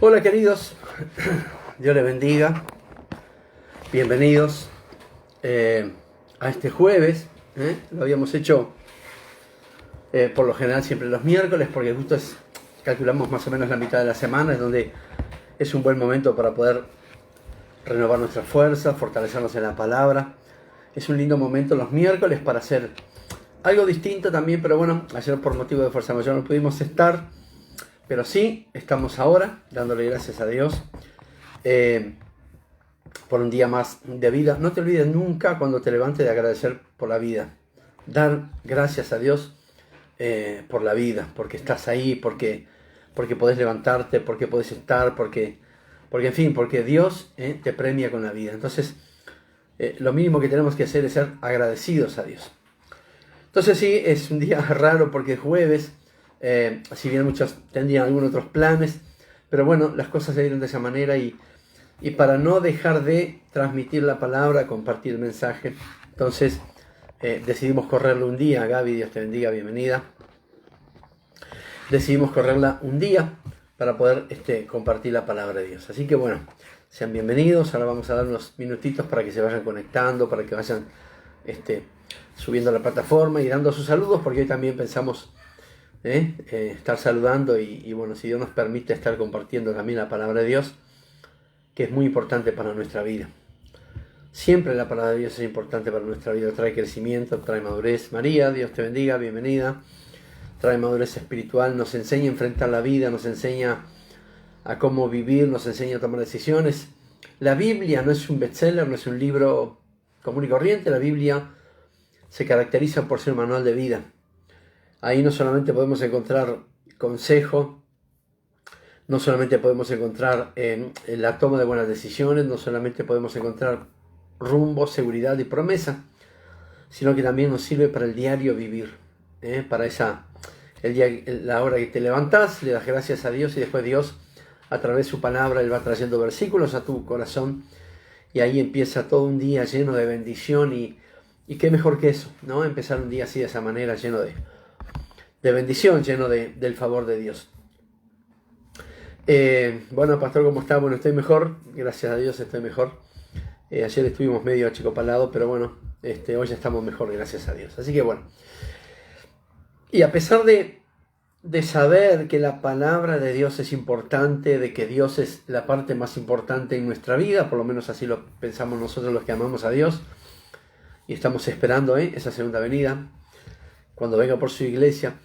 Hola queridos, Dios les bendiga, bienvenidos a este jueves. Lo habíamos hecho por lo general siempre los miércoles, porque justo calculamos más o menos la mitad de la semana, es donde es un buen momento para poder renovar nuestra fuerza, fortalecernos en la palabra. Es un lindo momento los miércoles para hacer algo distinto también, pero bueno, ayer por motivo de fuerza mayor no pudimos estar. Pero sí, estamos ahora dándole gracias a Dios por un día más de vida. No te olvides nunca cuando te levantes de agradecer por la vida. Dar gracias a Dios por la vida, porque estás ahí, porque podés levantarte, porque podés estar, porque en fin, porque Dios te premia con la vida. Entonces, lo mínimo que tenemos que hacer es ser agradecidos a Dios. Entonces sí, es un día raro porque es jueves. Si bien muchos tendrían algunos otros planes, pero bueno, las cosas se dieron de esa manera y para no dejar de transmitir la palabra, compartir el mensaje, entonces decidimos correrlo un día. Gaby, Dios te bendiga, bienvenida. Decidimos correrla un día para poder compartir la palabra de Dios. Así que bueno, sean bienvenidos. Ahora vamos a dar unos minutitos para que se vayan conectando, para que vayan subiendo a la plataforma y dando sus saludos, porque hoy también pensamos estar saludando y bueno, si Dios nos permite estar compartiendo también la palabra de Dios, que es muy importante para nuestra vida. Siempre la palabra de Dios es importante para nuestra vida, trae crecimiento, trae madurez. María, Dios te bendiga, bienvenida. Trae madurez espiritual, nos enseña a enfrentar la vida, nos enseña a cómo vivir, nos enseña a tomar decisiones. La Biblia no es un bestseller, no es un libro común y corriente. La Biblia se caracteriza por ser un manual de vida. Ahí no solamente podemos encontrar consejo, no solamente podemos encontrar en la toma de buenas decisiones, no solamente podemos encontrar rumbo, seguridad y promesa, sino que también nos sirve para el diario vivir, para la hora que te levantás, le das gracias a Dios y después Dios, a través de su palabra, Él va trayendo versículos a tu corazón y ahí empieza todo un día lleno de bendición y qué mejor que eso, ¿no? Empezar un día así de esa manera, lleno de bendición, lleno del favor de Dios. Bueno, pastor, ¿cómo está? Bueno, estoy mejor, gracias a Dios estoy mejor. Ayer estuvimos medio achicopalados, pero bueno, hoy ya estamos mejor, gracias a Dios. Así que bueno, y a pesar de saber que la palabra de Dios es importante, de que Dios es la parte más importante en nuestra vida, por lo menos así lo pensamos nosotros los que amamos a Dios, y estamos esperando esa segunda venida, cuando venga por su iglesia.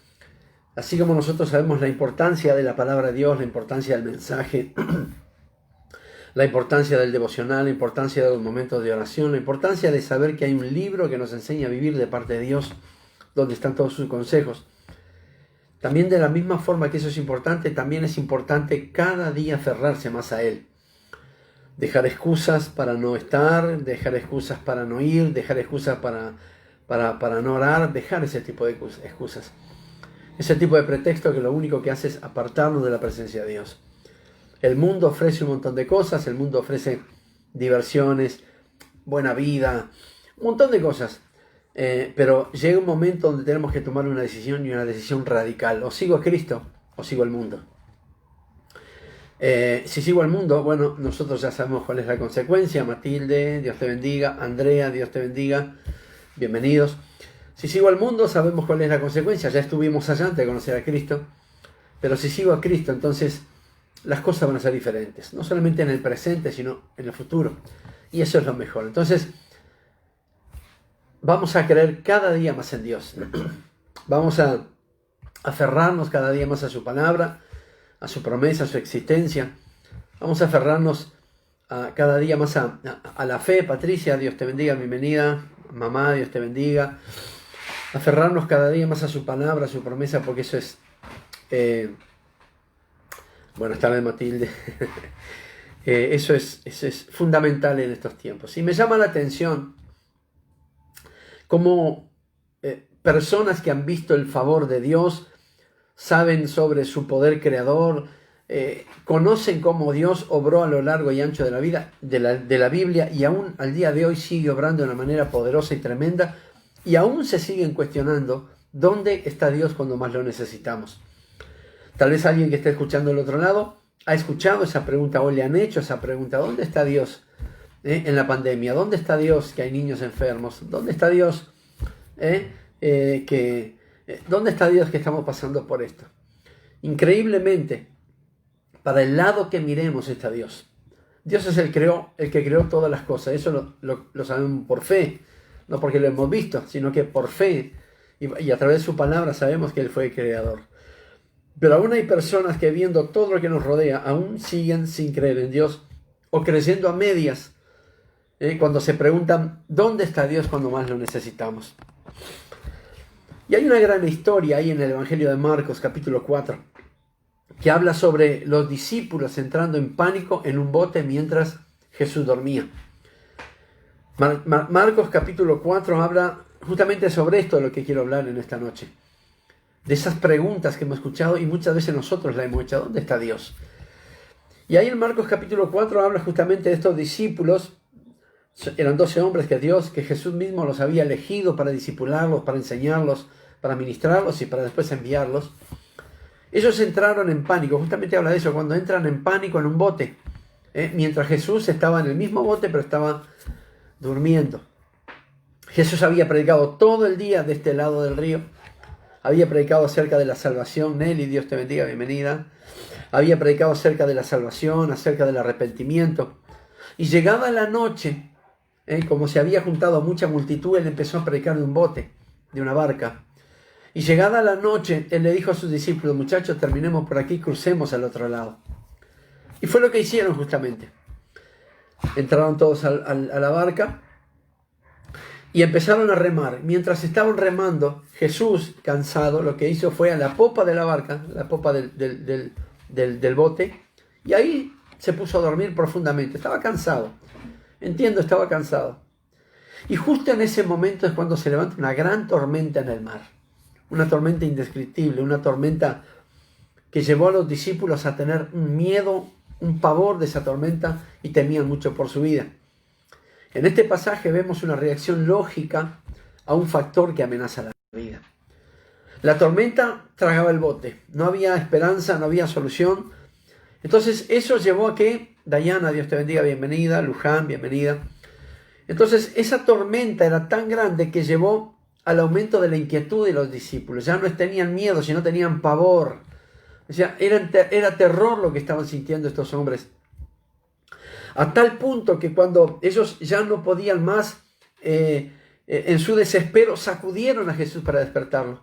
Así como nosotros sabemos la importancia de la palabra de Dios, la importancia del mensaje, la importancia del devocional, la importancia de los momentos de oración, la importancia de saber que hay un libro que nos enseña a vivir de parte de Dios, donde están todos sus consejos. También de la misma forma que eso es importante, también es importante cada día aferrarse más a Él. Dejar excusas para no estar, dejar excusas para no ir, dejar excusas para no orar, dejar ese tipo de excusas. Ese tipo de pretexto que lo único que hace es apartarnos de la presencia de Dios. El mundo ofrece un montón de cosas, el mundo ofrece diversiones, buena vida, un montón de cosas. Pero llega un momento donde tenemos que tomar una decisión y una decisión radical. O sigo a Cristo o sigo al mundo. Si sigo al mundo, bueno, nosotros ya sabemos cuál es la consecuencia. Matilde, Dios te bendiga. Andrea, Dios te bendiga. Bienvenidos. Si sigo al mundo, sabemos cuál es la consecuencia. Ya estuvimos allá antes de conocer a Cristo. Pero si sigo a Cristo, entonces las cosas van a ser diferentes. No solamente en el presente, sino en el futuro. Y eso es lo mejor. Entonces, vamos a creer cada día más en Dios. Vamos a aferrarnos cada día más a su palabra, a su promesa, a su existencia. Vamos a aferrarnos cada día más a la fe. Patricia, Dios te bendiga, bienvenida. Mamá, Dios te bendiga. Aferrarnos cada día más a su palabra, a su promesa, porque eso es... Buenas tardes, Matilde. Eso es fundamental en estos tiempos. Y me llama la atención cómo personas que han visto el favor de Dios, saben sobre su poder creador, conocen cómo Dios obró a lo largo y ancho de la vida, de la Biblia, y aún al día de hoy sigue obrando de una manera poderosa y tremenda, y aún se siguen cuestionando dónde está Dios cuando más lo necesitamos. Tal vez alguien que esté escuchando del otro lado ha escuchado esa pregunta o le han hecho esa pregunta. ¿Dónde está Dios en la pandemia? ¿Dónde está Dios que hay niños enfermos? ¿Dónde está Dios ¿dónde está Dios que estamos pasando por esto? Increíblemente, para el lado que miremos está Dios. Dios es el que creó todas las cosas. Eso lo sabemos por fe, no porque lo hemos visto, sino que por fe y a través de su palabra sabemos que Él fue el creador. Pero aún hay personas que viendo todo lo que nos rodea, aún siguen sin creer en Dios o creyendo a medias cuando se preguntan ¿dónde está Dios cuando más lo necesitamos? Y hay una gran historia ahí en el Evangelio de Marcos, capítulo 4, que habla sobre los discípulos entrando en pánico en un bote mientras Jesús dormía. Marcos, capítulo 4, habla justamente sobre esto de lo que quiero hablar en esta noche. De esas preguntas que hemos escuchado y muchas veces nosotros las hemos hecho. ¿Dónde está Dios? Y ahí en Marcos, capítulo 4, habla justamente de estos discípulos. Eran 12 hombres que Jesús mismo los había elegido para discipularlos, para enseñarlos, para ministrarlos y para después enviarlos. Ellos entraron en pánico, justamente habla de eso, cuando entran en pánico en un bote, mientras Jesús estaba en el mismo bote, pero estaba durmiendo. Jesús había predicado todo el día de este lado del río, había predicado acerca de la salvación. Nelly, Dios te bendiga, bienvenida. Había predicado acerca de la salvación, acerca del arrepentimiento. Y llegada la noche, como se había juntado mucha multitud, él empezó a predicar de un bote, de una barca. Y llegada la noche, él le dijo a sus discípulos: muchachos, terminemos por aquí, crucemos al otro lado. Y fue lo que hicieron justamente. Entraron todos a la barca y empezaron a remar. Mientras estaban remando, Jesús, cansado, lo que hizo fue a la popa de la barca, la popa del bote, y ahí se puso a dormir profundamente. Estaba cansado. Entiendo, estaba cansado. Y justo en ese momento es cuando se levanta una gran tormenta en el mar. Una tormenta indescriptible, una tormenta que llevó a los discípulos a tener un miedo, un pavor de esa tormenta y temían mucho por su vida. En este pasaje vemos una reacción lógica a un factor que amenaza la vida. La tormenta tragaba el bote, no había esperanza, no había solución. Entonces eso llevó a que, Dayana, Dios te bendiga, bienvenida, Luján, bienvenida. Entonces esa tormenta era tan grande que llevó al aumento de la inquietud de los discípulos. Ya no tenían miedo, sino tenían pavor. O sea, era terror lo que estaban sintiendo estos hombres. A tal punto que cuando ellos ya no podían más, en su desespero, sacudieron a Jesús para despertarlo.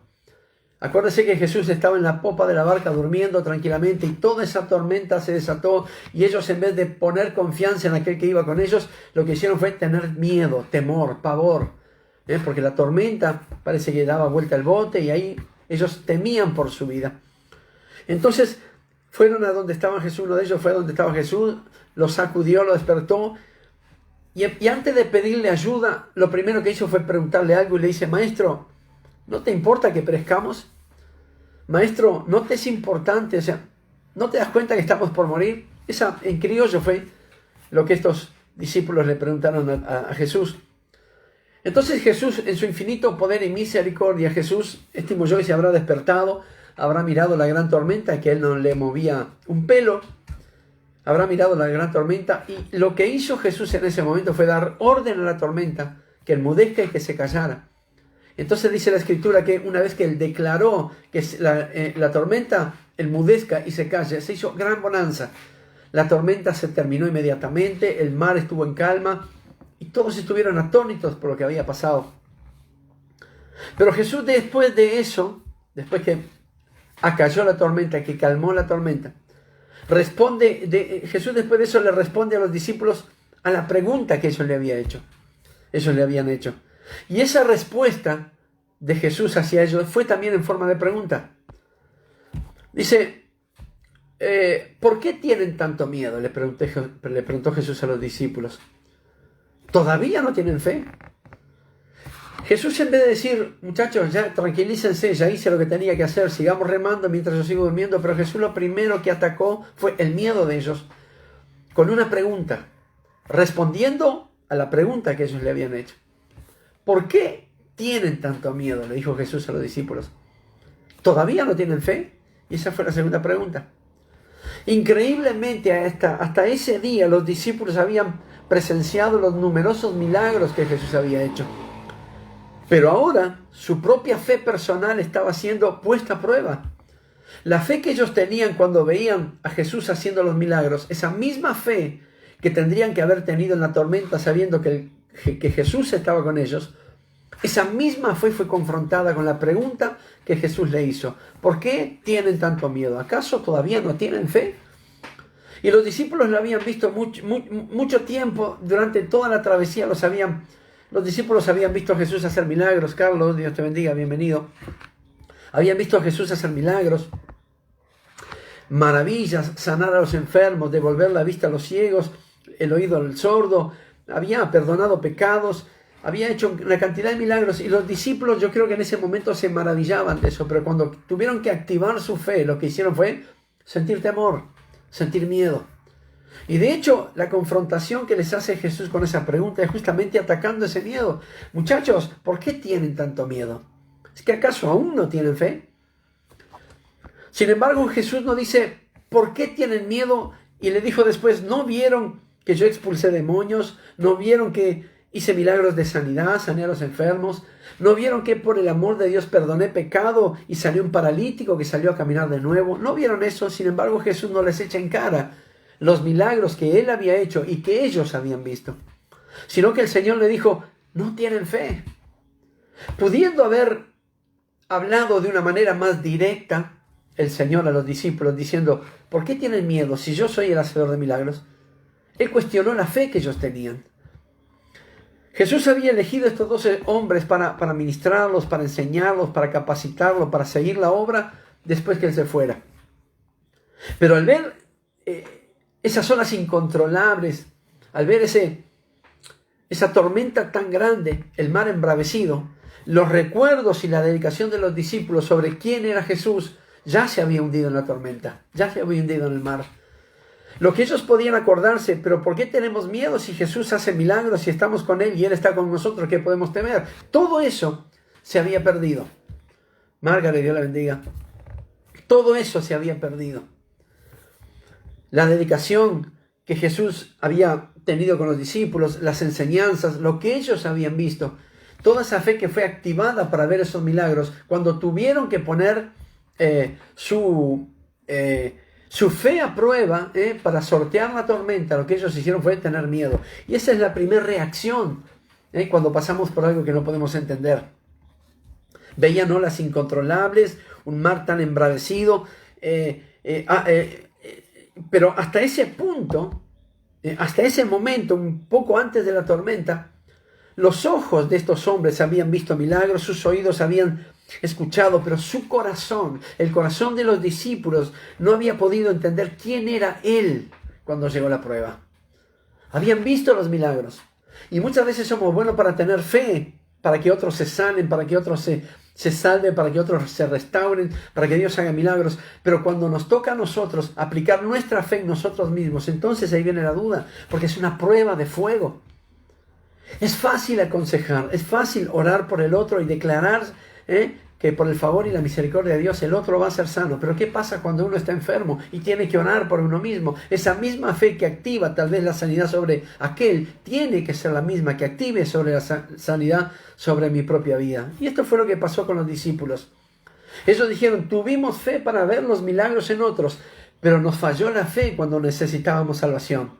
Acuérdense que Jesús estaba en la popa de la barca durmiendo tranquilamente y toda esa tormenta se desató y ellos, en vez de poner confianza en aquel que iba con ellos, lo que hicieron fue tener miedo, temor, pavor. Porque la tormenta parece que daba vuelta al bote y ahí ellos temían por su vida. Entonces fueron a donde estaba Jesús, uno de ellos fue a donde estaba Jesús, lo sacudió, lo despertó y antes de pedirle ayuda, lo primero que hizo fue preguntarle algo y le dice: maestro, ¿no te importa que perezcamos? Maestro, ¿no te es importante? O sea, ¿no te das cuenta que estamos por morir? Esa en criollo fue lo que estos discípulos le preguntaron a Jesús. Entonces Jesús, en su infinito poder y misericordia, Jesús, estimo yo, y se habrá despertado, habrá mirado la gran tormenta, que él no le movía un pelo, habrá mirado la gran tormenta, y lo que hizo Jesús en ese momento fue dar orden a la tormenta, que enmudezca y que se callara. Entonces dice la Escritura que una vez que él declaró que la tormenta enmudezca y se calle, se hizo gran bonanza. La tormenta se terminó inmediatamente, el mar estuvo en calma, y todos estuvieron atónitos por lo que había pasado. Pero Jesús, después de eso, después que acalló la tormenta, que calmó la tormenta, Jesús después de eso le responde a los discípulos a la pregunta que ellos le habían hecho. Y esa respuesta de Jesús hacia ellos fue también en forma de pregunta. Dice: ¿por qué tienen tanto miedo? Le preguntó Jesús a los discípulos. ¿Todavía no tienen fe? Jesús, en vez de decir: muchachos, ya tranquilícense, ya hice lo que tenía que hacer, sigamos remando mientras yo sigo durmiendo, pero Jesús lo primero que atacó fue el miedo de ellos con una pregunta, respondiendo a la pregunta que ellos le habían hecho. ¿Por qué tienen tanto miedo?, le dijo Jesús a los discípulos. ¿Todavía no tienen fe? Y esa fue la segunda pregunta. Increíblemente, hasta ese día los discípulos habían presenciado los numerosos milagros que Jesús había hecho. Pero ahora su propia fe personal estaba siendo puesta a prueba. La fe que ellos tenían cuando veían a Jesús haciendo los milagros, esa misma fe que tendrían que haber tenido en la tormenta sabiendo que Jesús estaba con ellos, esa misma fe fue confrontada con la pregunta que Jesús le hizo. ¿Por qué tienen tanto miedo? ¿Acaso todavía no tienen fe? Y los discípulos lo habían visto mucho tiempo, durante toda la travesía los discípulos habían visto a Jesús hacer milagros. Carlos, Dios te bendiga, bienvenido. Habían visto a Jesús hacer milagros, maravillas, sanar a los enfermos, devolver la vista a los ciegos, el oído al sordo, había perdonado pecados, había hecho una cantidad de milagros, y los discípulos, yo creo que en ese momento se maravillaban de eso, pero cuando tuvieron que activar su fe, lo que hicieron fue sentir temor, sentir miedo. Y de hecho, la confrontación que les hace Jesús con esa pregunta es justamente atacando ese miedo. Muchachos, ¿por qué tienen tanto miedo? ¿Es que acaso aún no tienen fe? Sin embargo, Jesús no dice, ¿por qué tienen miedo? Y le dijo después, ¿no vieron que yo expulsé demonios? ¿No vieron que hice milagros de sanidad, sané a los enfermos? ¿No vieron que por el amor de Dios perdoné pecado y salió un paralítico que salió a caminar de nuevo? ¿No vieron eso? Sin embargo, Jesús no les echa en cara los milagros que él había hecho y que ellos habían visto, sino que el Señor le dijo, no tienen fe. Pudiendo haber hablado de una manera más directa el Señor a los discípulos diciendo, ¿por qué tienen miedo si yo soy el hacedor de milagros? Él cuestionó la fe que ellos tenían. Jesús había elegido a estos 12 hombres para ministrarlos, para enseñarlos, para capacitarlos, para seguir la obra después que él se fuera. Pero al ver esas olas incontrolables, al ver esa tormenta tan grande, el mar embravecido, los recuerdos y la dedicación de los discípulos sobre quién era Jesús ya se había hundido en la tormenta, ya se había hundido en el mar. Lo que ellos podían acordarse, pero ¿por qué tenemos miedo si Jesús hace milagros, si estamos con Él y Él está con nosotros? ¿Qué podemos temer? Todo eso se había perdido. Margaret, Dios la bendiga. Todo eso se había perdido. La dedicación que Jesús había tenido con los discípulos, las enseñanzas, lo que ellos habían visto, toda esa fe que fue activada para ver esos milagros, cuando tuvieron que poner su fe a prueba para sortear la tormenta, lo que ellos hicieron fue tener miedo. Y esa es la primera reacción cuando pasamos por algo que no podemos entender. Veían olas incontrolables, un mar tan embravecido, pero hasta ese punto, hasta ese momento, un poco antes de la tormenta, los ojos de estos hombres habían visto milagros, sus oídos habían escuchado, pero su corazón, el corazón de los discípulos, no había podido entender quién era Él cuando llegó la prueba. Habían visto los milagros. Y muchas veces somos buenos para tener fe, para que otros se sanen, para que otros se salven, para que otros se restauren, para que Dios haga milagros. Pero cuando nos toca a nosotros aplicar nuestra fe en nosotros mismos, entonces ahí viene la duda, porque es una prueba de fuego. Es fácil aconsejar, es fácil orar por el otro y declarar que por el favor y la misericordia de Dios el otro va a ser sano. Pero ¿qué pasa cuando uno está enfermo y tiene que orar por uno mismo? Esa misma fe que activa tal vez la sanidad sobre aquel, tiene que ser la misma que active sobre la sanidad sobre mi propia vida. Y esto fue lo que pasó con los discípulos. Ellos dijeron, tuvimos fe para ver los milagros en otros, pero nos falló la fe cuando necesitábamos salvación,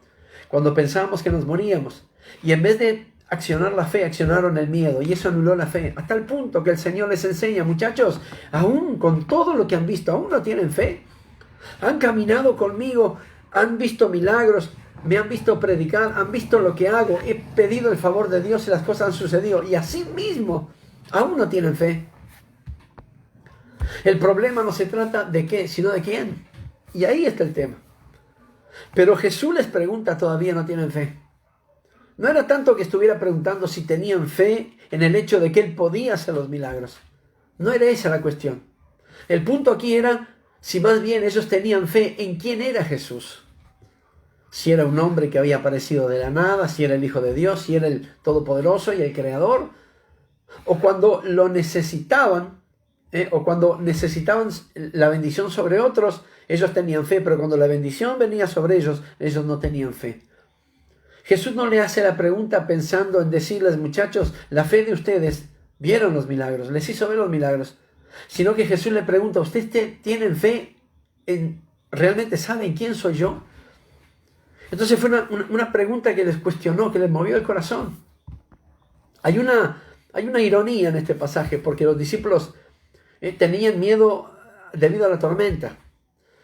cuando pensábamos que nos moríamos. Y en vez de accionar la fe, accionaron el miedo, y eso anuló la fe, hasta el punto que el Señor les enseña, muchachos, aún con todo lo que han visto, aún no tienen fe. Han caminado conmigo, han visto milagros, me han visto predicar, han visto lo que hago, he pedido el favor de Dios y las cosas han sucedido, y así mismo, aún no tienen fe. El problema no se trata de qué, sino de quién. Y ahí está el tema. Pero Jesús les pregunta, todavía no tienen fe. No era tanto que estuviera preguntando si tenían fe en el hecho de que Él podía hacer los milagros. No era esa la cuestión. El punto aquí era si más bien ellos tenían fe en quién era Jesús. Si era un hombre que había aparecido de la nada, si era el Hijo de Dios, si era el Todopoderoso y el Creador. O cuando lo necesitaban, o cuando necesitaban la bendición sobre otros, Ellos tenían fe, pero cuando la bendición venía sobre ellos, ellos no tenían fe. Jesús no le hace la pregunta pensando en decirles, muchachos, la fe de ustedes vieron los milagros, les hizo ver los milagros, sino que Jesús le pregunta, ¿ustedes tienen fe realmente saben quién soy yo? Entonces fue una pregunta que les cuestionó, que les movió el corazón. Hay una ironía en este pasaje, porque los discípulos tenían miedo debido a la tormenta.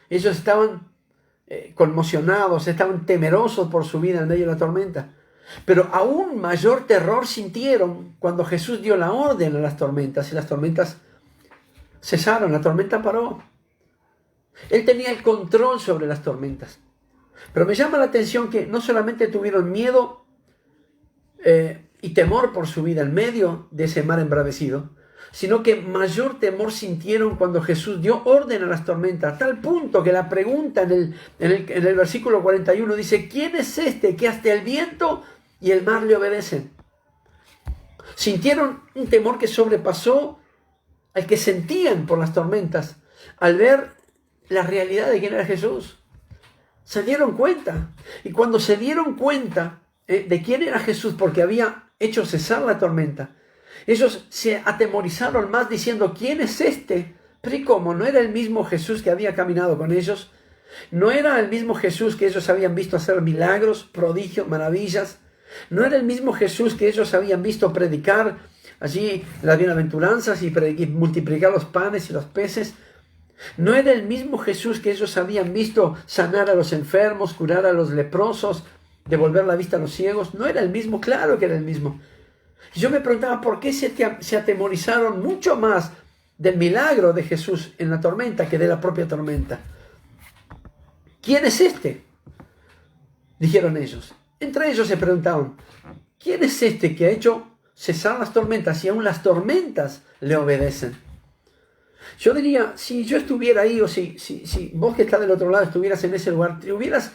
Ellos estaban conmocionados, estaban temerosos por su vida en medio de la tormenta. Pero aún mayor terror sintieron cuando Jesús dio la orden a las tormentas, y las tormentas cesaron, la tormenta paró. Él tenía el control sobre las tormentas. Pero me llama la atención que no solamente tuvieron miedo y temor por su vida en medio de ese mar embravecido, sino que mayor temor sintieron cuando Jesús dio orden a las tormentas, a tal punto que la pregunta en el versículo 41 dice, ¿quién es este que hasta el viento y el mar le obedecen? Sintieron un temor que sobrepasó al que sentían por las tormentas, al ver la realidad de quién era Jesús. Se dieron cuenta, y cuando se dieron cuenta de quién era Jesús, porque había hecho cesar la tormenta, ellos se atemorizaron más diciendo, ¿quién es este? Pero ¿y cómo? ¿No era el mismo Jesús que había caminado con ellos? ¿No era el mismo Jesús que ellos habían visto hacer milagros, prodigios, maravillas? ¿No era el mismo Jesús que ellos habían visto predicar allí las bienaventuranzas y multiplicar los panes y los peces? ¿No era el mismo Jesús que ellos habían visto sanar a los enfermos, curar a los leprosos, devolver la vista a los ciegos? ¿No era el mismo? Claro que era el mismo. Yo me preguntaba por qué se atemorizaron mucho más del milagro de Jesús en la tormenta que de la propia tormenta. ¿Quién es este? Dijeron ellos. Entre ellos se preguntaban, ¿quién es este que ha hecho cesar las tormentas y aún las tormentas le obedecen? Yo diría, si yo estuviera ahí, o si vos que estás del otro lado estuvieras en ese lugar, te hubieras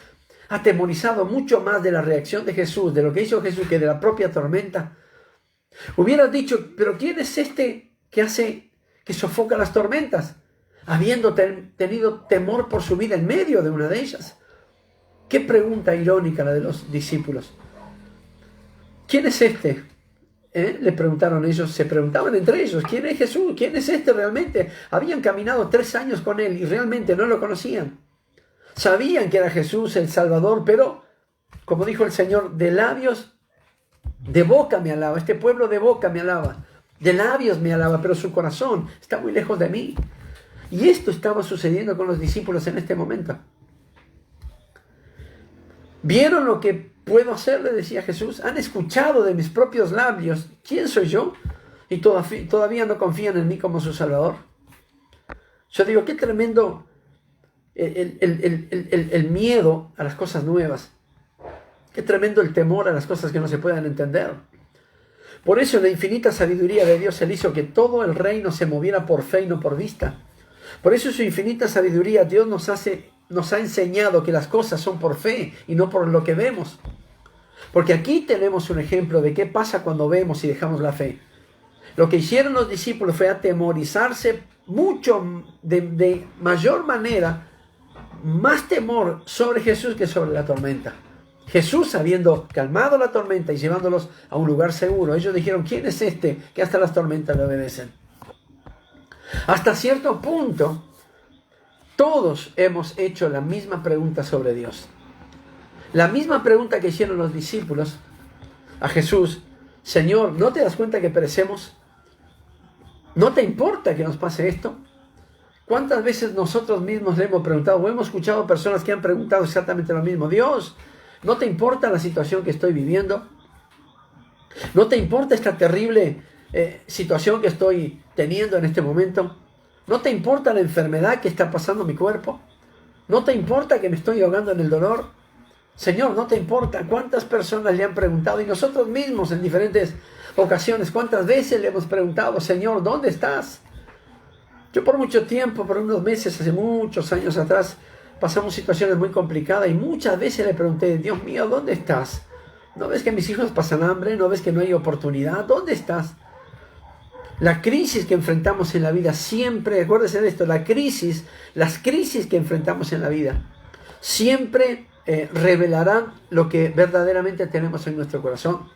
atemorizado mucho más de la reacción de Jesús, de lo que hizo Jesús, que de la propia tormenta. Hubieras dicho, pero ¿quién es este que sofoca las tormentas, habiendo tenido temor por su vida en medio de una de ellas? Qué pregunta irónica la de los discípulos. ¿Quién es este? Le preguntaron ellos, se preguntaban entre ellos, ¿quién es Jesús? ¿Quién es este realmente? Habían caminado 3 años con él y realmente no lo conocían. Sabían que era Jesús el Salvador, pero, como dijo el Señor, de labios, de boca me alaba. Este pueblo de boca me alaba, de labios me alaba, pero su corazón está muy lejos de mí. Y esto estaba sucediendo con los discípulos en este momento. ¿Vieron lo que puedo hacer?, le decía Jesús. ¿Han escuchado de mis propios labios quién soy yo? Y todavía no confían en mí como su Salvador. Yo digo, qué tremendo el miedo a las cosas nuevas. Qué tremendo el temor a las cosas que no se puedan entender. Por eso en la infinita sabiduría de Dios Él hizo que todo el reino se moviera por fe y no por vista. Por eso en su infinita sabiduría Dios nos ha enseñado que las cosas son por fe y no por lo que vemos. Porque aquí tenemos un ejemplo de qué pasa cuando vemos y dejamos la fe. Lo que hicieron los discípulos fue atemorizarse mucho, de mayor manera, más temor sobre Jesús que sobre la tormenta. Jesús, habiendo calmado la tormenta y llevándolos a un lugar seguro, ellos dijeron, ¿quién es este que hasta las tormentas le obedecen? Hasta cierto punto, todos hemos hecho la misma pregunta sobre Dios. La misma pregunta que hicieron los discípulos a Jesús. Señor, ¿no te das cuenta que perecemos? ¿No te importa que nos pase esto? ¿Cuántas veces nosotros mismos le hemos preguntado o hemos escuchado personas que han preguntado exactamente lo mismo? Dios, ¿no te importa la situación que estoy viviendo? ¿No te importa esta terrible situación que estoy teniendo en este momento? ¿No te importa la enfermedad que está pasando mi cuerpo? ¿No te importa que me estoy ahogando en el dolor? Señor, ¿no te importa? ¿Cuántas personas le han preguntado? Y nosotros mismos en diferentes ocasiones, ¿cuántas veces le hemos preguntado, Señor, ¿dónde estás? Yo por mucho tiempo, por unos meses, hace muchos años atrás, pasamos situaciones muy complicadas y muchas veces le pregunté, Dios mío, ¿dónde estás? ¿No ves que mis hijos pasan hambre? ¿No ves que no hay oportunidad? ¿Dónde estás? La crisis que enfrentamos en la vida siempre, acuérdense de esto, las crisis que enfrentamos en la vida siempre revelarán lo que verdaderamente tenemos en nuestro corazón.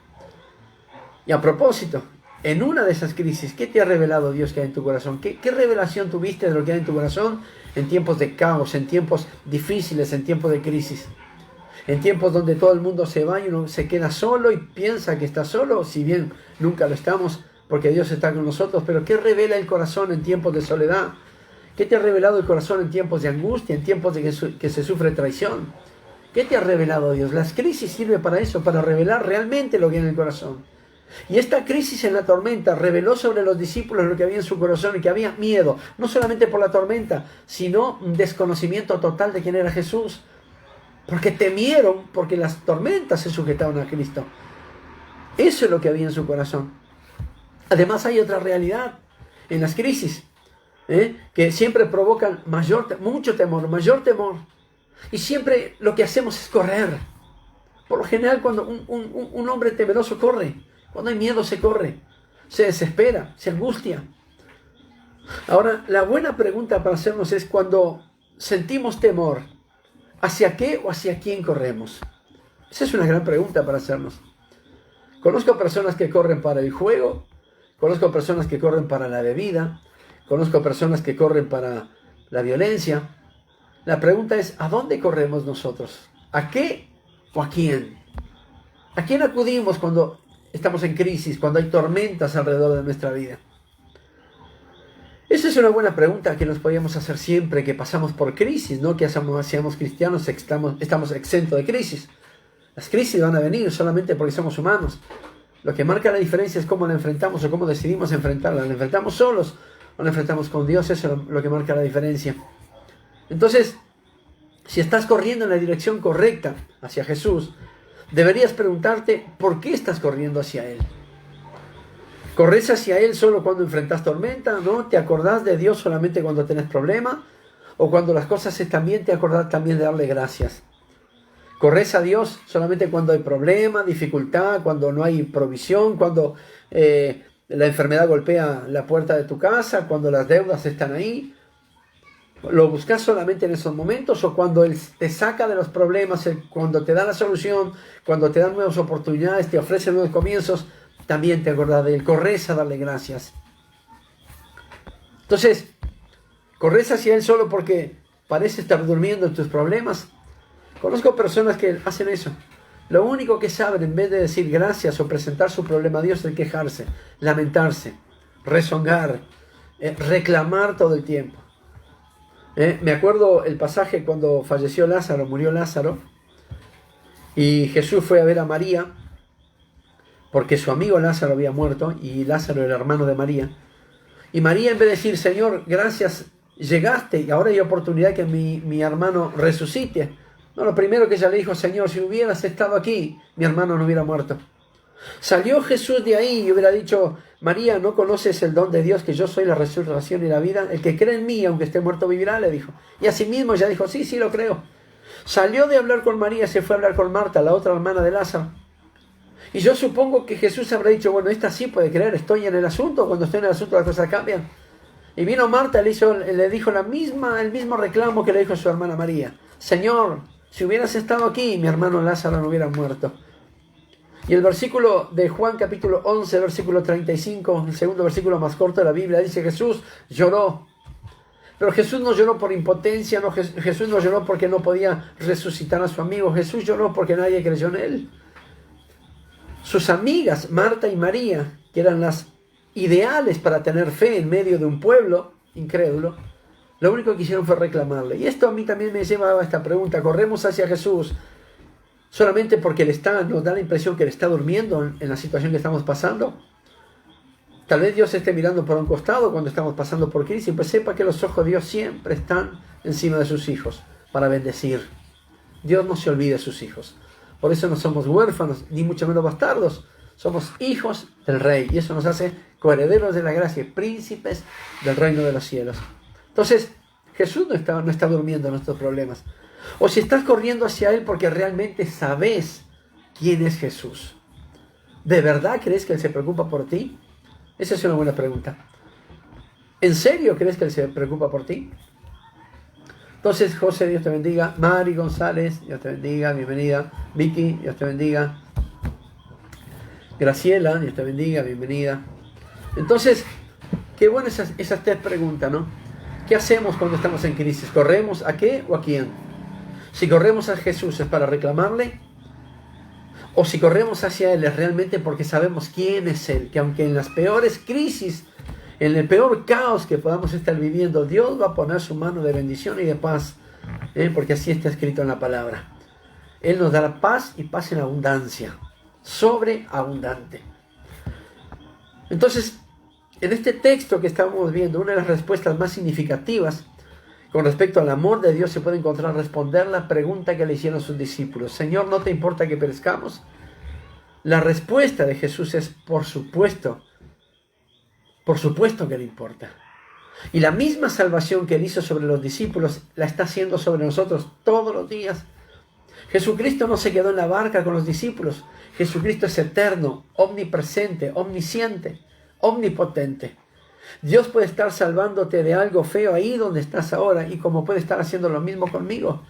Y a propósito, en una de esas crisis, ¿qué te ha revelado Dios que hay en tu corazón? ¿Qué revelación tuviste de lo que hay en tu corazón en tiempos de caos, en tiempos difíciles, en tiempos de crisis? En tiempos donde todo el mundo se va y uno se queda solo y piensa que está solo, si bien nunca lo estamos, porque Dios está con nosotros. Pero ¿qué revela el corazón en tiempos de soledad? ¿Qué te ha revelado el corazón en tiempos de angustia, en tiempos de que se sufre traición? ¿Qué te ha revelado Dios? Las crisis sirven para eso, para revelar realmente lo que hay en el corazón. Y esta crisis en la tormenta reveló sobre los discípulos lo que había en su corazón y que había miedo, no solamente por la tormenta, sino un desconocimiento total de quién era Jesús. Porque temieron, porque las tormentas se sujetaron a Cristo. Eso es lo que había en su corazón. Además hay otra realidad en las crisis, que siempre provocan mucho temor, mayor temor. Y siempre lo que hacemos es correr. Por lo general cuando un hombre temeroso corre, cuando hay miedo se corre, se desespera, se angustia. Ahora, la buena pregunta para hacernos es cuando sentimos temor, ¿hacia qué o hacia quién corremos? Esa es una gran pregunta para hacernos. Conozco personas que corren para el juego, conozco personas que corren para la bebida, conozco personas que corren para la violencia. La pregunta es, ¿a dónde corremos nosotros? ¿A qué o a quién? ¿A quién acudimos cuando estamos en crisis, cuando hay tormentas alrededor de nuestra vida? Esa es una buena pregunta que nos podríamos hacer siempre que pasamos por crisis, no que seamos cristianos, estamos exentos de crisis. Las crisis van a venir solamente porque somos humanos. Lo que marca la diferencia es cómo la enfrentamos o cómo decidimos enfrentarla. ¿La enfrentamos solos o la enfrentamos con Dios? Eso es lo que marca la diferencia. Entonces, si estás corriendo en la dirección correcta hacia Jesús, deberías preguntarte ¿por qué estás corriendo hacia Él? ¿Corres hacia Él solo cuando enfrentas tormenta? ¿No? ¿Te acordás de Dios solamente cuando tenés problema? ¿O cuando las cosas están bien, te acordás también de darle gracias? ¿Corres a Dios solamente cuando hay problema, dificultad, cuando no hay provisión, cuando la enfermedad golpea la puerta de tu casa, cuando las deudas están ahí? ¿Lo buscas solamente en esos momentos o cuando Él te saca de los problemas, cuando te da la solución, cuando te da nuevas oportunidades, te ofrece nuevos comienzos, también te acordás de Él? Corres a darle gracias. Entonces, ¿corres hacia Él solo porque parece estar durmiendo en tus problemas? Conozco personas que hacen eso. Lo único que saben, en vez de decir gracias o presentar su problema a Dios, es quejarse, lamentarse, rezongar, reclamar todo el tiempo. Me acuerdo el pasaje cuando falleció Lázaro, murió Lázaro, y Jesús fue a ver a María, porque su amigo Lázaro había muerto, y Lázaro era hermano de María. Y María, en vez de decir, Señor, gracias, llegaste, y ahora hay oportunidad que mi hermano resucite. No, lo primero que ella le dijo, Señor, si hubieras estado aquí, mi hermano no hubiera muerto. Salió Jesús de ahí y hubiera dicho, María, ¿no conoces el don de Dios, que yo soy la resurrección y la vida? El que cree en mí, aunque esté muerto, vivirá, le dijo. Y asimismo ella dijo, sí, lo creo. Salió de hablar con María, se fue a hablar con Marta, la otra hermana de Lázaro. Y yo supongo que Jesús habrá dicho, bueno, esta sí puede creer, estoy en el asunto, cuando estoy en el asunto las cosas cambian. Y vino Marta, le dijo el mismo reclamo que le dijo a su hermana María. Señor, si hubieras estado aquí, mi hermano Lázaro no hubiera muerto. Y el versículo de Juan capítulo 11, versículo 35, el segundo versículo más corto de la Biblia, dice Jesús lloró. Pero Jesús no lloró por impotencia, Jesús no lloró porque no podía resucitar a su amigo. Jesús lloró porque nadie creyó en Él. Sus amigas, Marta y María, que eran las ideales para tener fe en medio de un pueblo incrédulo, lo único que hicieron fue reclamarle. Y esto a mí también me lleva a esta pregunta. ¿Corremos hacia Jesús solamente porque nos da la impresión que Él está durmiendo en la situación que estamos pasando? Tal vez Dios esté mirando por un costado cuando estamos pasando por crisis, pues sepa que los ojos de Dios siempre están encima de sus hijos para bendecir. Dios no se olvida de sus hijos. Por eso no somos huérfanos, ni mucho menos bastardos. Somos hijos del Rey. Y eso nos hace coherederos de la gracia, príncipes del reino de los cielos. Entonces, Jesús no está durmiendo en nuestros problemas. O si estás corriendo hacia Él porque realmente sabes quién es Jesús. ¿De verdad crees que Él se preocupa por ti? Esa es una buena pregunta. ¿En serio crees que Él se preocupa por ti? Entonces, José, Dios te bendiga. Mari González, Dios te bendiga, bienvenida. Vicky, Dios te bendiga. Graciela, Dios te bendiga, bienvenida. Entonces, qué bueno esas tres preguntas, ¿no? ¿Qué hacemos cuando estamos en crisis? ¿Corremos a qué o a quién? Si corremos a Jesús es para reclamarle, o si corremos hacia Él es realmente porque sabemos quién es Él, que aunque en las peores crisis, en el peor caos que podamos estar viviendo, Dios va a poner su mano de bendición y de paz, porque así está escrito en la palabra. Él nos dará paz y paz en abundancia, sobreabundante. Entonces, en este texto que estamos viendo, una de las respuestas más significativas con respecto al amor de Dios se puede encontrar responder la pregunta que le hicieron sus discípulos. Señor, ¿no te importa que perezcamos? La respuesta de Jesús es por supuesto que le importa. Y la misma salvación que Él hizo sobre los discípulos la está haciendo sobre nosotros todos los días. Jesucristo no se quedó en la barca con los discípulos. Jesucristo es eterno, omnipresente, omnisciente, omnipotente. Dios puede estar salvándote de algo feo ahí donde estás ahora, y como puede estar haciendo lo mismo conmigo.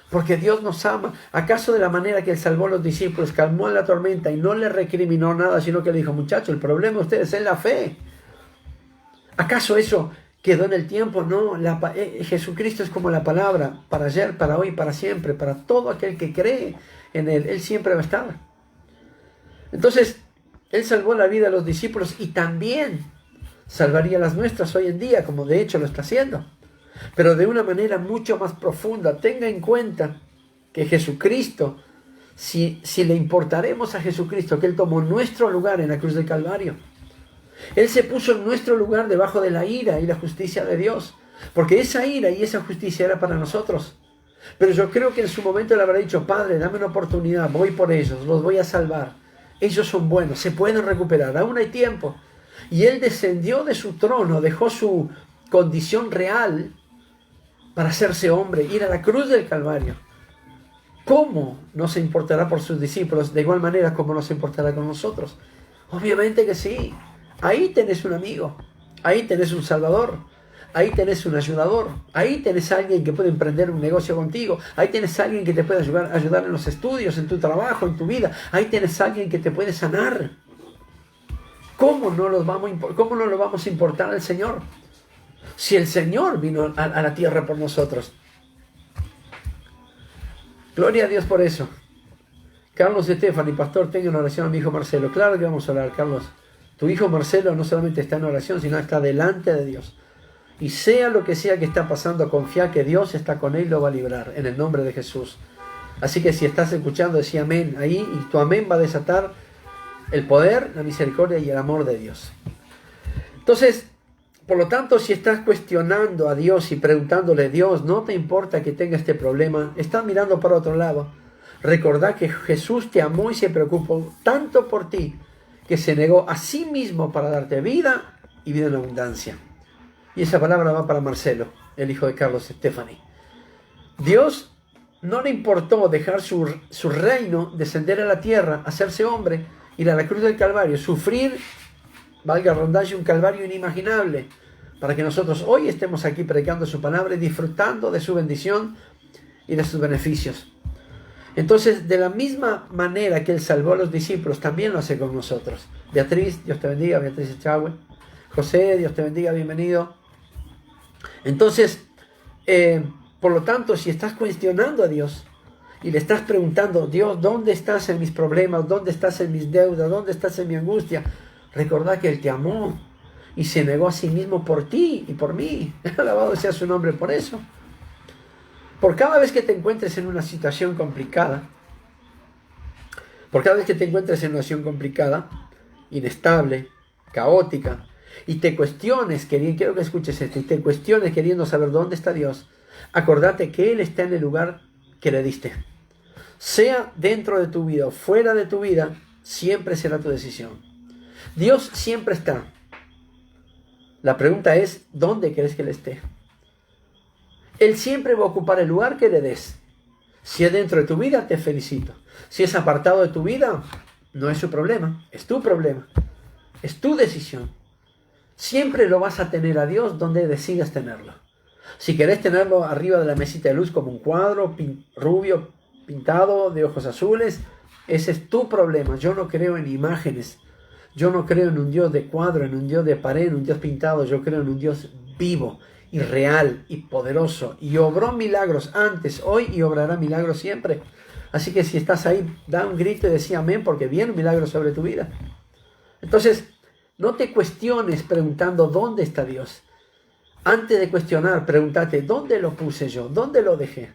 Porque Dios nos ama. ¿Acaso de la manera que Él salvó a los discípulos, calmó la tormenta y no le recriminó nada, sino que le dijo, muchachos, el problema de ustedes es la fe? ¿Acaso eso quedó en el tiempo? No, Jesucristo es como la palabra, para ayer, para hoy, para siempre, para todo aquel que cree en Él. Él siempre va a estar. Entonces, Él salvó la vida de los discípulos y también salvaría las nuestras hoy en día, como de hecho lo está haciendo. Pero de una manera mucho más profunda. Tenga en cuenta que Jesucristo, si le importaremos a Jesucristo, que Él tomó nuestro lugar en la cruz del Calvario. Él se puso en nuestro lugar debajo de la ira y la justicia de Dios. Porque esa ira y esa justicia era para nosotros. Pero yo creo que en su momento le habrá dicho, Padre, dame una oportunidad, voy por ellos, los voy a salvar. Ellos son buenos, se pueden recuperar, aún hay tiempo. Y Él descendió de su trono, dejó su condición real para hacerse hombre, ir a la cruz del Calvario. ¿Cómo no se importará por sus discípulos de igual manera como no se importará con nosotros? Obviamente que sí. Ahí tenés un amigo, ahí tenés un salvador, ahí tenés un ayudador, ahí tenés a alguien que puede emprender un negocio contigo, ahí tenés a alguien que te puede ayudar en los estudios, en tu trabajo, en tu vida, ahí tenés a alguien que te puede sanar. ¿Cómo no lo vamos a importar al Señor? Si el Señor vino a la tierra por nosotros. Gloria a Dios por eso. Carlos Estefani, pastor, tenga una oración a mi hijo Marcelo. Claro que vamos a orar, Carlos. Tu hijo Marcelo no solamente está en oración, sino está delante de Dios. Y sea lo que sea que está pasando, confía que Dios está con él y lo va a librar, en el nombre de Jesús. Así que si estás escuchando, decía amén ahí, y tu amén va a desatar el poder, la misericordia y el amor de Dios. Entonces, por lo tanto, si estás cuestionando a Dios y preguntándole, Dios, ¿no te importa que tenga este problema? Estás mirando para otro lado. Recordá que Jesús te amó y se preocupó tanto por ti, que se negó a sí mismo para darte vida y vida en abundancia. Y esa palabra va para Marcelo, el hijo de Carlos Estefani. Dios no le importó dejar su reino, descender a la tierra, hacerse hombre, ir a la cruz del Calvario, sufrir, valga la redundancia, un calvario inimaginable, para que nosotros hoy estemos aquí predicando su palabra y disfrutando de su bendición y de sus beneficios. Entonces, de la misma manera que Él salvó a los discípulos, también lo hace con nosotros. Beatriz, Dios te bendiga, Beatriz Echagüe. José, Dios te bendiga, bienvenido. Entonces, por lo tanto, si estás cuestionando a Dios y le estás preguntando, Dios, ¿dónde estás en mis problemas? ¿Dónde estás en mis deudas? ¿Dónde estás en mi angustia? Recordá que Él te amó y se negó a sí mismo por ti y por mí. Alabado sea su nombre por eso. Por cada vez que te encuentres en una situación complicada, inestable, caótica, y te cuestiones, quiero que escuches esto, y te cuestiones queriendo saber dónde está Dios, acordate que Él está en el lugar que le diste. Sea dentro de tu vida o fuera de tu vida, siempre será tu decisión. Dios siempre está. La pregunta es, ¿dónde quieres que Él esté? Él siempre va a ocupar el lugar que le des. Si es dentro de tu vida, te felicito. Si es apartado de tu vida, no es su problema, es tu problema. Es tu decisión. Siempre lo vas a tener a Dios donde decidas tenerlo. Si querés tenerlo arriba de la mesita de luz como un cuadro rubio, pintado, de ojos azules, ese es tu problema. Yo no creo en imágenes. Yo no creo en un Dios de cuadro, en un Dios de pared, en un Dios pintado. Yo creo en un Dios vivo y real y poderoso. Y obró milagros antes, hoy y obrará milagros siempre. Así que si estás ahí, da un grito y decía amén, porque viene un milagro sobre tu vida. Entonces, no te cuestiones preguntando dónde está Dios. Antes de cuestionar, pregúntate, ¿dónde lo puse yo? ¿Dónde lo dejé?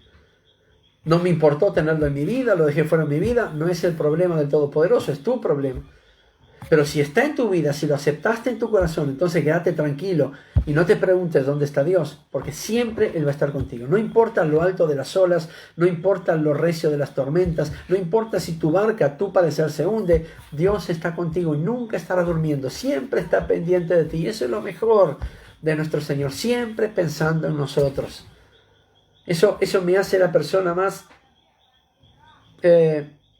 No me importó tenerlo en mi vida, lo dejé fuera de mi vida. No es el problema del Todopoderoso, es tu problema. Pero si está en tu vida, si lo aceptaste en tu corazón, entonces quédate tranquilo y no te preguntes dónde está Dios, porque siempre Él va a estar contigo. No importa lo alto de las olas, no importa lo recio de las tormentas, no importa si tu barca a tu parecer se hunde, Dios está contigo y nunca estará durmiendo, siempre está pendiente de ti. Y eso es lo mejor de nuestro Señor, siempre pensando en nosotros. Eso me hace la persona más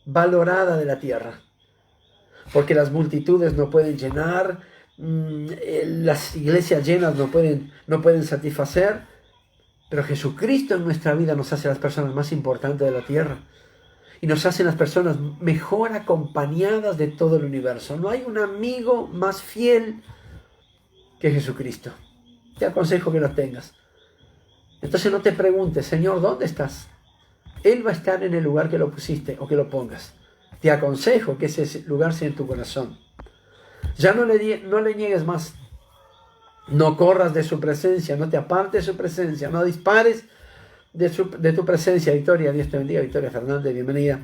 valorada de la tierra. Porque las multitudes no pueden llenar, las iglesias llenas no pueden satisfacer, pero Jesucristo en nuestra vida nos hace las personas más importantes de la tierra y nos hace las personas mejor acompañadas de todo el universo. No hay un amigo más fiel que Jesucristo. Te aconsejo que lo tengas. Entonces no te preguntes, Señor, ¿dónde estás? Él va a estar en el lugar que lo pusiste o que lo pongas. Te aconsejo que ese lugar sea en tu corazón. Ya no le niegues más. No corras de su presencia, no te apartes de su presencia, no dispares de tu presencia. Victoria, Dios te bendiga. Victoria Fernández, bienvenida.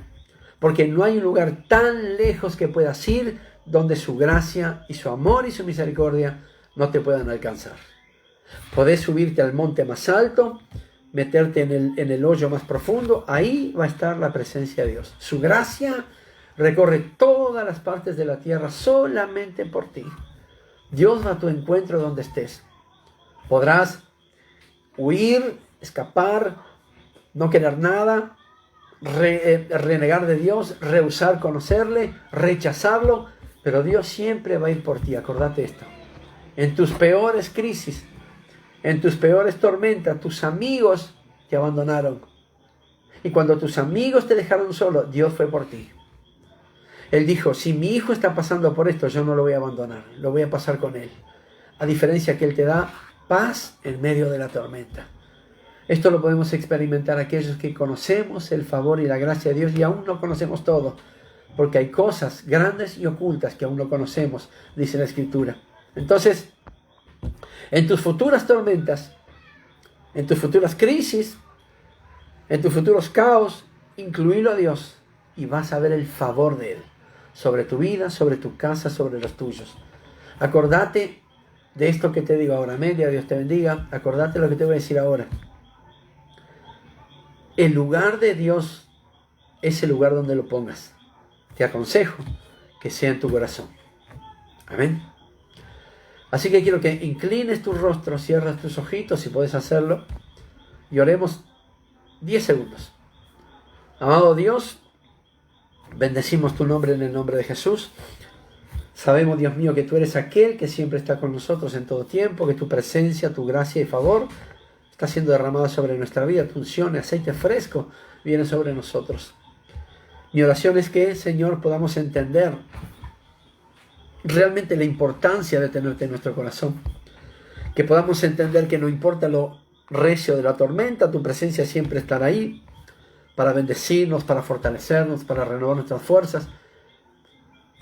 Porque no hay un lugar tan lejos que puedas ir donde su gracia y su amor y su misericordia no te puedan alcanzar. Podés subirte al monte más alto, meterte en el hoyo más profundo. Ahí va a estar la presencia de Dios. Su gracia recorre todas las partes de la tierra solamente por ti. Dios va a tu encuentro donde estés. Podrás huir, escapar, no querer nada, renegar de Dios, rehusar conocerle, rechazarlo, pero Dios siempre va a ir por ti. Acordate esto. En tus peores crisis, en tus peores tormentas, tus amigos te abandonaron. Y cuando tus amigos te dejaron solo, Dios fue por ti. Él dijo, si mi hijo está pasando por esto, yo no lo voy a abandonar, lo voy a pasar con él. A diferencia que Él te da paz en medio de la tormenta. Esto lo podemos experimentar aquellos que conocemos el favor y la gracia de Dios y aún no conocemos todo. Porque hay cosas grandes y ocultas que aún no conocemos, dice la Escritura. Entonces, en tus futuras tormentas, en tus futuras crisis, en tus futuros caos, incluílo a Dios y vas a ver el favor de Él sobre tu vida, sobre tu casa, sobre los tuyos. Acordate de esto que te digo ahora. Media, Dios te bendiga. Acordate lo que te voy a decir ahora. El lugar de Dios es el lugar donde lo pongas. Te aconsejo que sea en tu corazón. Amén. Así que quiero que inclines tu rostro, cierras tus ojitos si puedes hacerlo y oremos 10 segundos. Amado Dios, bendecimos tu nombre en el nombre de Jesús. Sabemos, Dios mío, que tú eres aquel que siempre está con nosotros en todo tiempo, que tu presencia, tu gracia y favor está siendo derramada sobre nuestra vida. Tu unción y aceite fresco viene sobre nosotros. Mi oración es que, Señor, podamos entender realmente la importancia de tenerte en nuestro corazón. Que podamos entender que no importa lo recio de la tormenta, tu presencia siempre estará ahí para bendecirnos, para fortalecernos, para renovar nuestras fuerzas,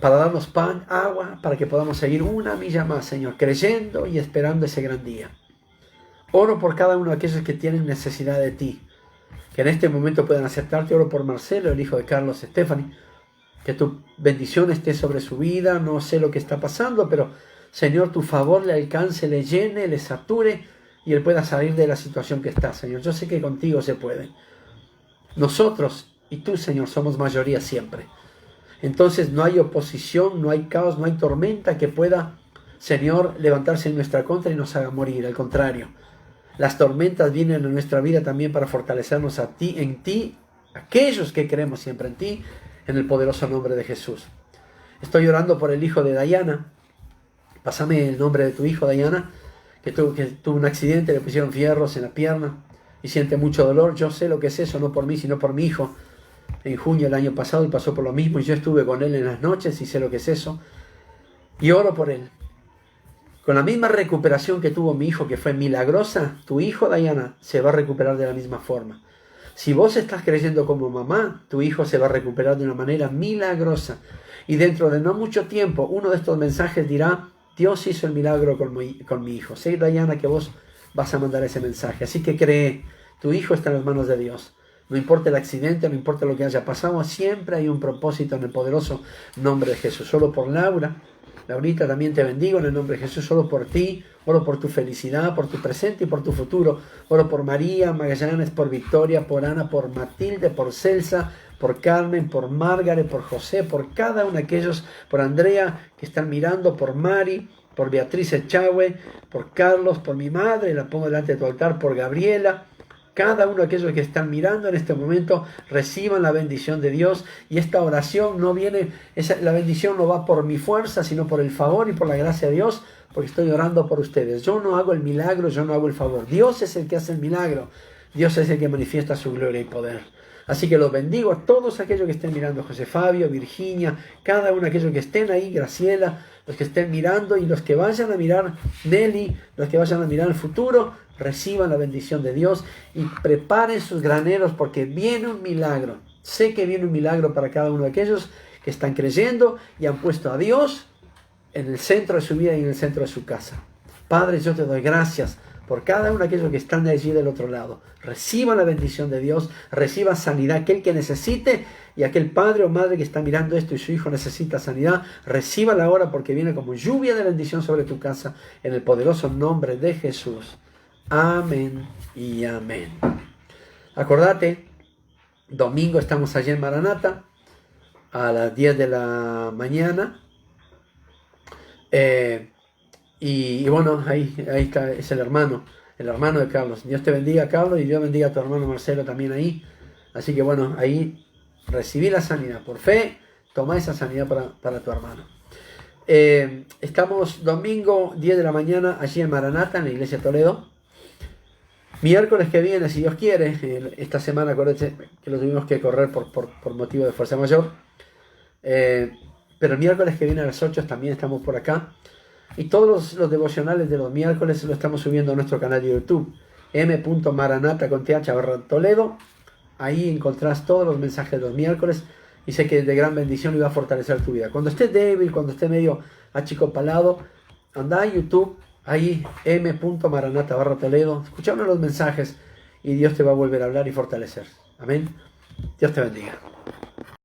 para darnos pan, agua, para que podamos seguir una milla más, Señor, creyendo y esperando ese gran día. Oro por cada uno de aquellos que tienen necesidad de ti, que en este momento puedan aceptarte. Oro por Marcelo, el hijo de Carlos Stephanie, que tu bendición esté sobre su vida. No sé lo que está pasando, pero Señor, tu favor le alcance, le llene, le sature y él pueda salir de la situación que está, Señor. Yo sé que contigo se puede. Nosotros y tú, Señor, somos mayoría siempre. Entonces no hay oposición, no hay caos, no hay tormenta que pueda, Señor, levantarse en nuestra contra y nos haga morir. Al contrario, las tormentas vienen en nuestra vida también para fortalecernos a ti, en ti, aquellos que creemos siempre en ti, en el poderoso nombre de Jesús. Estoy orando por el hijo de Dayana, Pásame el nombre de tu hijo, Dayana, que tuvo un accidente, le pusieron fierros en la pierna y siente mucho dolor. Yo sé lo que es eso, no por mí, sino por mi hijo. En junio del año pasado él pasó por lo mismo y yo estuve con él en las noches y sé lo que es eso. Y oro por él. Con la misma recuperación que tuvo mi hijo, que fue milagrosa, tu hijo, Dayana, se va a recuperar de la misma forma. Si vos estás creyendo como mamá, tu hijo se va a recuperar de una manera milagrosa. Y dentro de no mucho tiempo, uno de estos mensajes dirá, Dios hizo el milagro con mi hijo. Sé, Dayana, que vos vas a mandar ese mensaje. Así que cree, tu hijo está en las manos de Dios. No importa el accidente, no importa lo que haya pasado, siempre hay un propósito en el poderoso nombre de Jesús. Solo por Laurita, también te bendigo en el nombre de Jesús, solo por ti, oro por tu felicidad, por tu presente y por tu futuro. Oro por María Magallanes, por Victoria, por Ana, por Matilde, por Celsa, por Carmen, por Margaret, por José, por cada uno de aquellos, por Andrea que están mirando, por Mari, por Beatriz Echagüe, por Carlos, por mi madre, la pongo delante de tu altar, por Gabriela. Cada uno de aquellos que están mirando en este momento reciban la bendición de Dios, y esta oración no viene, la bendición no va por mi fuerza, sino por el favor y por la gracia de Dios, porque estoy orando por ustedes. Yo no hago el milagro, yo no hago el favor. Dios es el que hace el milagro. Dios es el que manifiesta su gloria y poder. Así que los bendigo a todos aquellos que estén mirando, José Fabio, Virginia, cada uno de aquellos que estén ahí, Graciela, los que estén mirando y los que vayan a mirar, Nelly, los que vayan a mirar el futuro, reciban la bendición de Dios y preparen sus graneros porque viene un milagro. Sé que viene un milagro para cada uno de aquellos que están creyendo y han puesto a Dios en el centro de su vida y en el centro de su casa. Padre, yo te doy gracias por cada uno de aquellos que están allí del otro lado. Reciban la bendición de Dios, reciban sanidad, aquel que necesite, y aquel padre o madre que está mirando esto y su hijo necesita sanidad, recíbala ahora porque viene como lluvia de bendición sobre tu casa, en el poderoso nombre de Jesús. Amén y amén. Acordate, domingo estamos allí en Maranata a las 10 de la mañana. Y bueno, ahí está, es el hermano de Carlos. Dios te bendiga, Carlos, y Dios bendiga a tu hermano Marcelo también ahí. Así que bueno, ahí recibí la sanidad. Por fe, toma esa sanidad para tu hermano. Estamos domingo 10 de la mañana allí en Maranata, en la iglesia de Toledo. Miércoles que viene, si Dios quiere, esta semana acuérdense que lo tuvimos que correr por motivo de fuerza mayor. Pero el miércoles que viene a las 8 también estamos por acá. Y todos los devocionales de los miércoles lo estamos subiendo a nuestro canal de YouTube, m.maranata.com/Toledo. Ahí encontrás todos los mensajes de los miércoles y sé que es de gran bendición y va a fortalecer tu vida. Cuando estés débil, cuando estés medio achicopalado, anda a YouTube, ahí m.maranata/Toledo, escucha uno de los mensajes y Dios te va a volver a hablar y fortalecer. Amén. Dios te bendiga.